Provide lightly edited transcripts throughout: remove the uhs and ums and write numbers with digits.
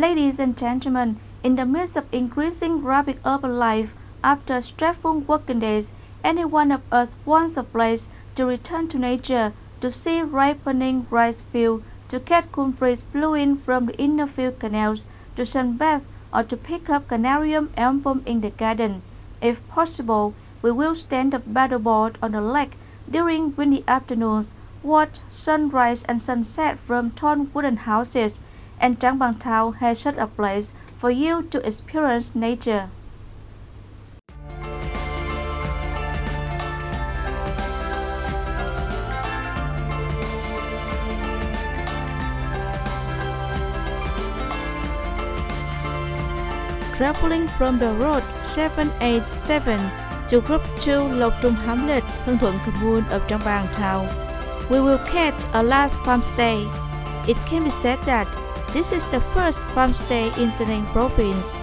Ladies and gentlemen, in the midst of increasing rapid urban life, after stressful working days, any one of us wants a place to return to nature, to see ripening rice fields, to catch cool breeze blowing from the inner field canals, to sunbathe, or to pick up canarium album in the garden. If possible, we will stand up paddleboard on the lake during windy afternoons, watch sunrise and sunset from tall wooden houses, and Trang Bang Town has such a place for you to experience nature. Traveling from the road 787 to Group 2 Loc Trung hamlet, Thuan commune of Trang Bang Town, we will catch a last farmstay. It can be said that this is the first farmstay in Tay Ninh Province.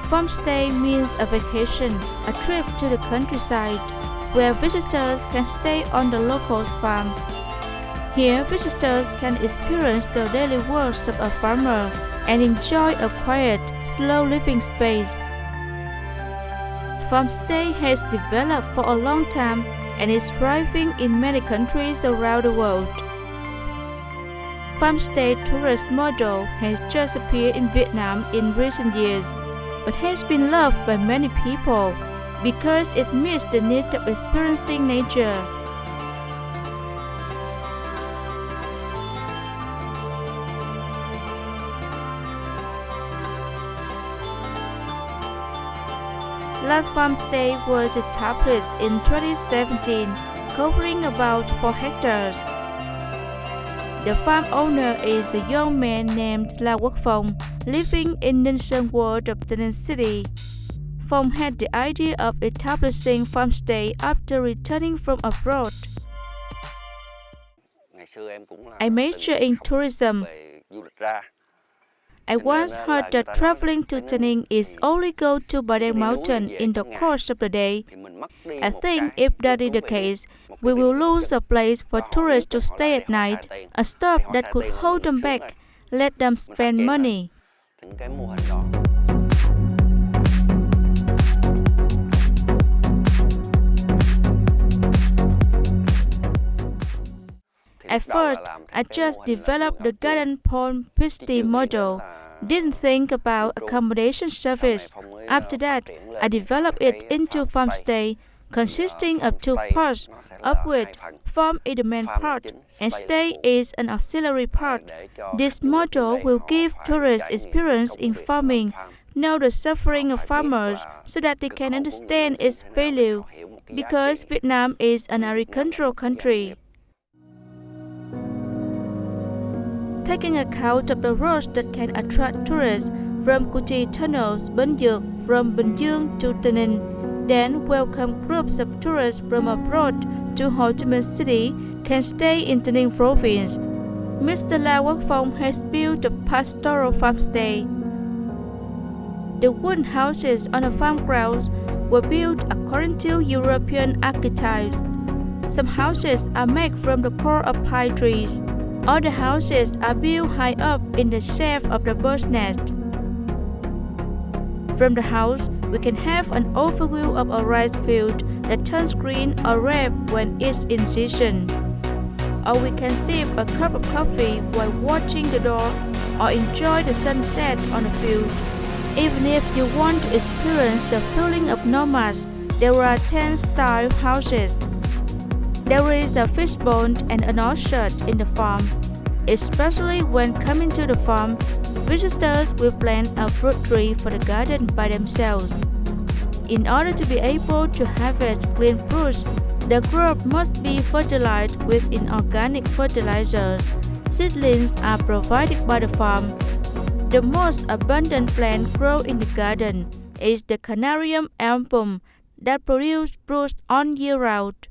Farmstay means a vacation, a trip to the countryside, where visitors can stay on the locals' farm. Here, visitors can experience the daily works of a farmer and enjoy a quiet, slow living space. Farmstay has developed for a long time and is thriving in many countries around the world. Farmstay tourist model has just appeared in Vietnam in recent years, but has been loved by many people because it meets the need of experiencing nature. Last farmstay was established in 2017, covering about 4 hectares. The farm owner is a young man named Loc Trung, living in Ninh ward of Tay Ninh City. Phong had the idea of establishing farmstay after returning from abroad. I major in tourism. I once heard that traveling to Tay Ninh is only go to Bà Đen mountain in the course of the day. I think if that is the case, we will lose a place for tourists to stay at night, a stop that could hold them back, let them spend money. At first, I just developed the garden pond pisty model, didn't think about accommodation service. After that, I developed it into farmstay, consisting of 2 parts, of which farm is the main part, and stay is an auxiliary part. This model will give tourists experience in farming, know the suffering of farmers so that they can understand its value, because Vietnam is an agricultural country. Taking account of the roads that can attract tourists from Củ Chi tunnels, Bến Dược, from Bình Dương to Tay Ninh, then welcome groups of tourists from abroad to Ho Chi Minh City can stay in Tay Ninh Province. Mr. Loc Trung has built a pastoral farmstay. The wooden houses on the farm grounds were built according to European archetypes. Some houses are made from the core of pine trees. Other houses are built high up in the shaft of the bird's nest. From the house, we can have an overview of a rice field that turns green or red when it's in season. Or we can sip a cup of coffee while watching the door or enjoy the sunset on the field. Even if you want to experience the feeling of nomads, there are 10-style houses. There is a fish pond and an orchard in the farm. Especially when coming to the farm, visitors will plant a fruit tree for the garden by themselves. In order to be able to harvest clean fruits, the crop must be fertilized with inorganic fertilizers. Seedlings are provided by the farm. The most abundant plant grown in the garden is the canarium album that produces fruits all year round.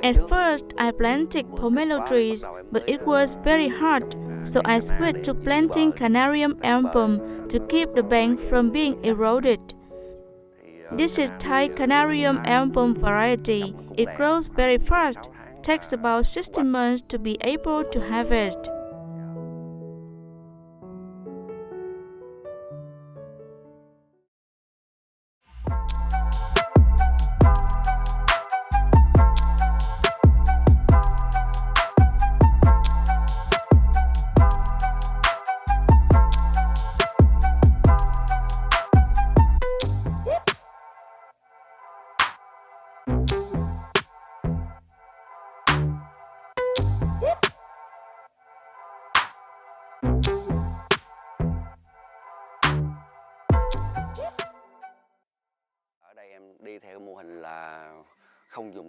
At first, I planted pomelo trees, but it was very hard, so I switched to planting canarium album to keep the bank from being eroded. This is Thai canarium album variety. It grows very fast, takes about 16 months to be able to harvest.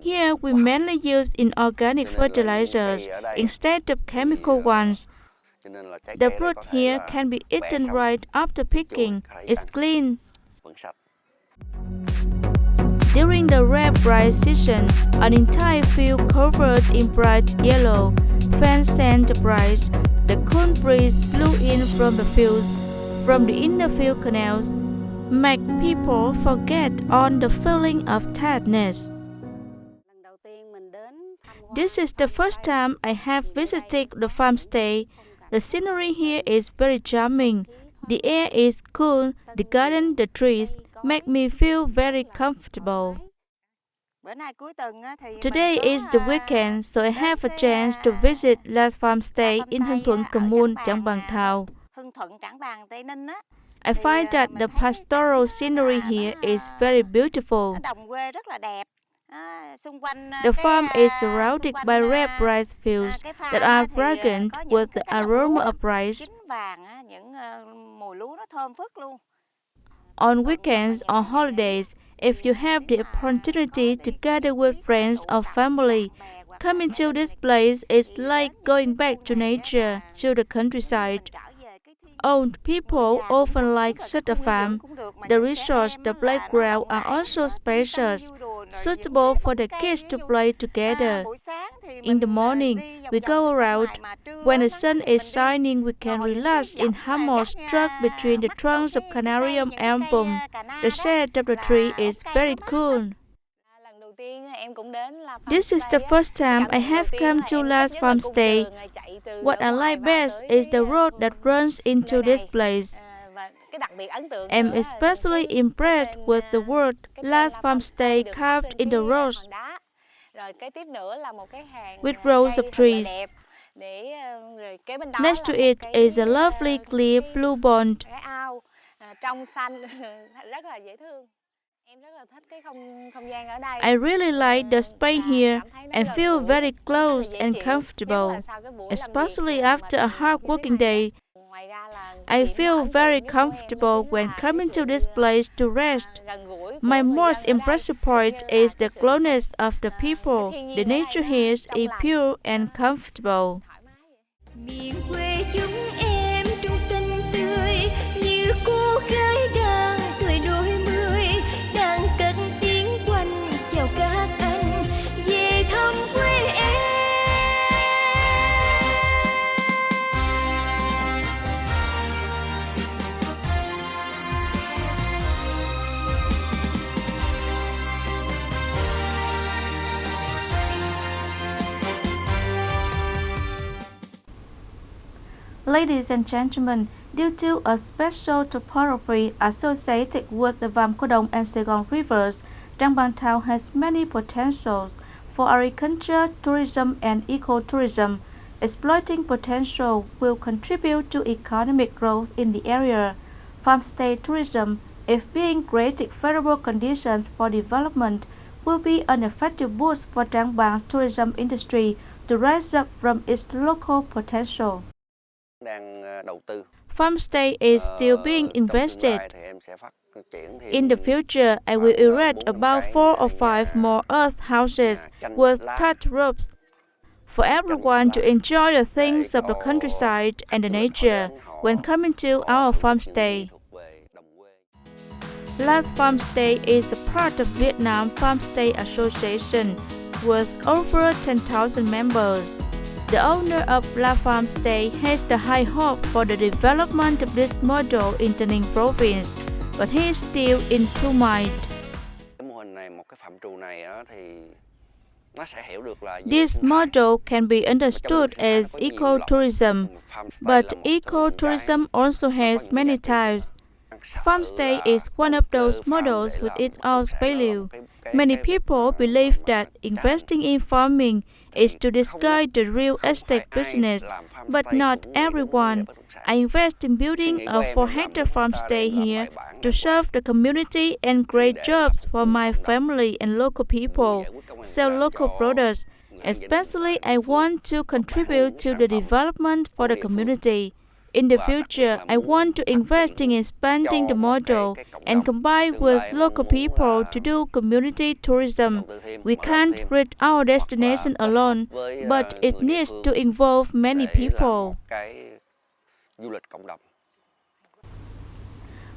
Here we mainly use inorganic fertilizers instead of chemical ones. The fruit here can be eaten right after picking. It's clean. During the red rice season, an entire field covered in bright yellow fans sent the rice. The cool breeze blew in from the fields, from the inner field canals, make people forget on the feeling of tiredness. This is the first time I have visited the farmstay. The scenery here is very charming. The air is cool, the garden, the trees make me feel very comfortable. Today is the weekend, so I have a chance to visit last farmstay in Thuan commune, Trang Bang Town. I find that the pastoral scenery here is very beautiful. The farm is surrounded by red rice fields that are fragrant with the aroma of rice. On weekends or holidays, if you have the opportunity to gather with friends or family, coming to this place is like going back to nature, to the countryside. Old people often like such a farm. The resorts, the playground are also spacious, suitable for the kids to play together. In the morning, we go around. When the sun is shining, we can relax in hammocks struck between the trunks of canarium album. The shade of the tree is very cool. This is the first time I have come to last farmstay. What I like best is the road that runs into this place. I'm especially impressed with the word last farmstay carved in the road, with rows of trees. Next to it is a lovely clear blue pond. I really like the space here and feel very close and comfortable, especially after a hard working day. I feel very comfortable when coming to this place to rest. My most impressive point is the closeness of the people. The nature here is pure and comfortable. Ladies and gentlemen, due to a special topography associated with the Vam Cô Đồng and Saigon rivers, Trang Bang Town has many potentials for agriculture, tourism, and ecotourism. Exploiting potential will contribute to economic growth in the area. Farmstay tourism, if being created favorable conditions for development, will be an effective boost for Trang Bang's tourism industry to rise up from its local potential. Farmstay is still being invested. In the future, I will erect about 4 or 5 more earth houses with thatched roofs for everyone to enjoy the things of the countryside and the nature when coming to our farmstay. Last Farmstay is a part of Vietnam Farmstay Association with over 10,000 members. The owner of La Farmstay has the high hope for the development of this model in Tay Ninh Province, but he is still in two minds. This model can be understood as ecotourism, but ecotourism also has many types. Farmstay is one of those models with its own value. Many people believe that investing in farming is to disguise the real estate business, but not everyone. I invest in building a 4-hectare farmstay here to serve the community and create jobs for my family and local people, sell local products. Especially, I want to contribute to the development for the community. In the future, I want to invest in expanding the model and combine with local people to do community tourism. We can't reach our destination alone, but it needs to involve many people.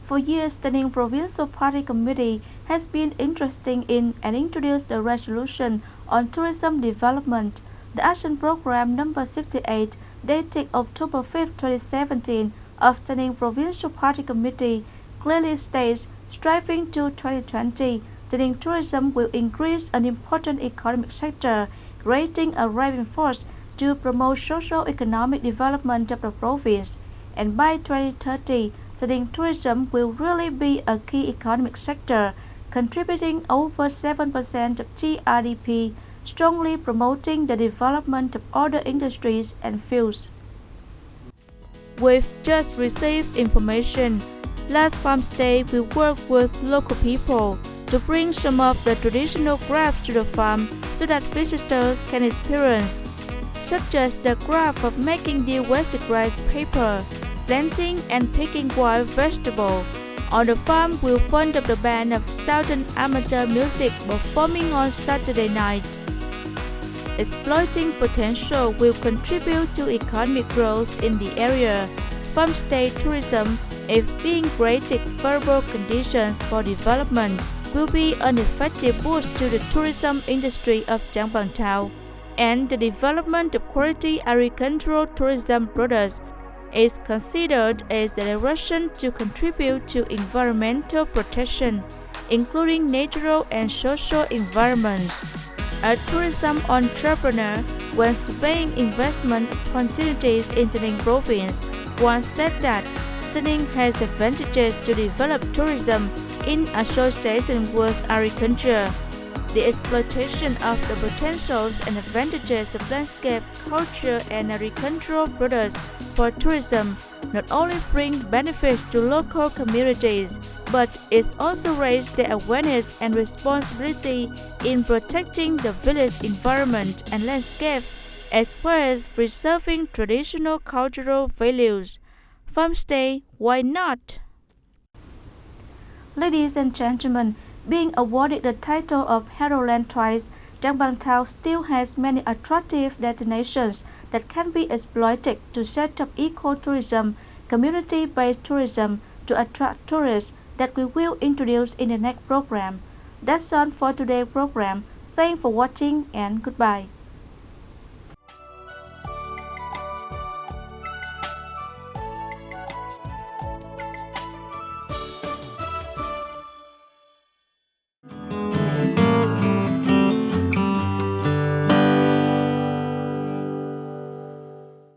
For years, the Tay Ninh Provincial Party Committee has been interested in and introduced a resolution on tourism development. The action program number 68, dated October 5, 2017, of Tay Ninh Provincial Party Committee, clearly states, striving to 2020, Tay Ninh tourism will increase an important economic sector, creating a driving force to promote socio-economic development of the province. And by 2030, Tay Ninh tourism will really be a key economic sector, contributing over 7% of GRDP, strongly promoting the development of other industries and fields. We've just received information. Last Farmstay will work with local people to bring some of the traditional crafts to the farm so that visitors can experience, such as the craft of making de-wasted rice paper, planting and picking wild vegetables. On the farm, we'll fund up the band of Southern amateur music performing on Saturday night. Exploiting potential will contribute to economic growth in the area. Farmstay tourism, if being created favorable conditions for development, will be an effective boost to the tourism industry of Trang Bang Town, and the development of quality agricultural tourism products is considered as the direction to contribute to environmental protection, including natural and social environments. A tourism entrepreneur, when surveying investment opportunities in Tay Ninh Province, once said that Tay Ninh has advantages to develop tourism in association with agriculture. The exploitation of the potentials and advantages of landscape, culture, and agricultural products for tourism not only bring benefits to local communities, but it also raises their awareness and responsibility in protecting the village environment and landscape, as well as preserving traditional cultural values. Farmstay, why not? Ladies and gentlemen, being awarded the title of Heroland twice, Trang Bang Town still has many attractive destinations that can be exploited to set up ecotourism, community-based tourism to attract tourists that we will introduce in the next program. That's all for today's program. Thanks for watching and goodbye.